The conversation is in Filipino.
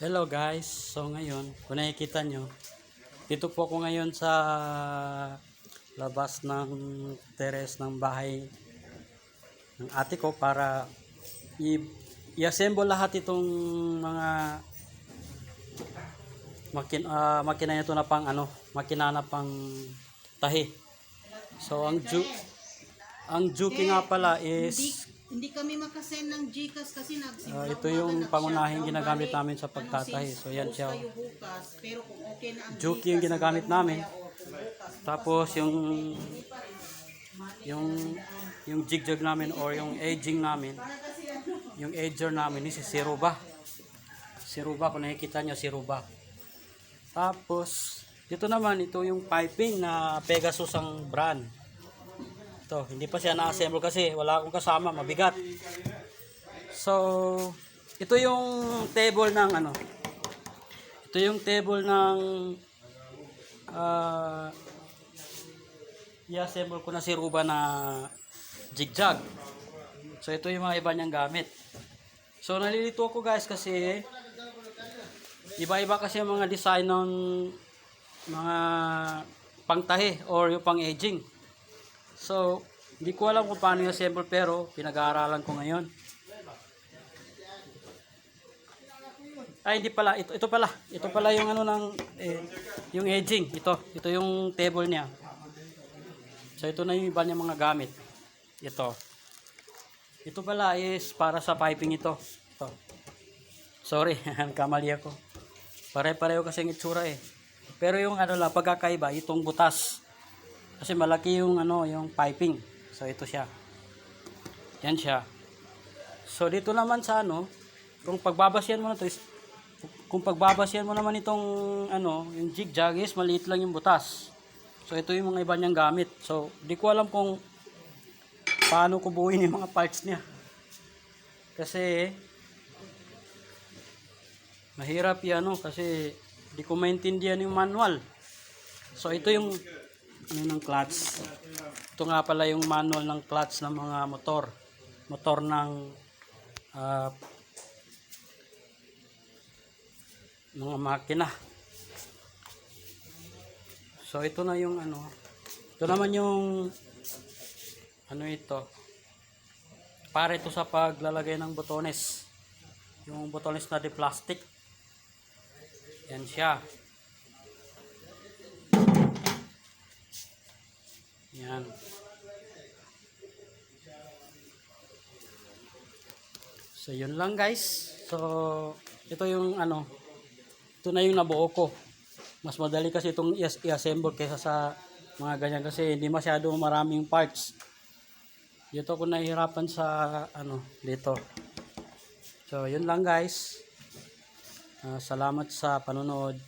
Hello guys, so ngayon kung nakikita nyo, dito po ako ngayon sa labas ng teres ng bahay ng ate ko para i-assemble lahat itong mga makina nito na pang makina na pang tahi. So ang juki nga pala is Hindi kami makasend ng GCash kasi nagsimula ito yung pangunahing ginagamit namin sa pagtatahi. So yan siya. Pero kung okay na ang Juki yung ginagamit namin. Tapos yung jigjag namin or yung aging namin, yung ager namin is si Siruba. Siruba, kung nakikita nyo, Siruba. Tapos dito naman, ito yung piping na Pegasus ang brand. Ito, hindi pa siya na-assemble kasi wala akong kasama, mabigat. So ito yung table ng ito yung table ng i-assemble ko na si Ruba na jigjag. So ito yung mga iba niyang gamit. So nalilito ako guys kasi iba-iba kasi yung mga design ng mga pangtahi or yung pang-aging. So hindi ko alam kung paano i-assemble pero pinag-aaralan ko ngayon. Ay hindi pala, ito pala yung yung aging. Ito yung table niya. So ito na yung iba niya mga gamit. Ito pala is para sa piping ito. Sorry, kamali ako. Pare-pareho kasi ng itsura eh. Pero yung pagkakaiba, itong butas. Kasi malaki yung yung piping. So ito siya. Yan siya. So dito naman sa kung pagbabasyan mo na to is, kung pagbabasyan mo naman itong yung jigjag is maliit lang yung butas. So ito yung mga iba niyang gamit. So di ko alam kung paano ko buuin yung mga parts niya. Kasi mahirap kasi di ko maintindihan yung manual. So ito yung ng clutch. Ito nga pala yung manual ng clutch ng mga motor ng mga makina. So ito na yung ito naman yung ito para ito sa paglalagay ng botones, yung botones na di plastic. Yan siya. Yan. So yun lang guys. So ito yung ito na yung nabuo ko. Mas madali kasi itong i-assemble kaysa sa mga ganyan kasi hindi masyado maraming parts. Dito ako nahihirapan sa dito. So yun lang guys. Salamat sa panonood.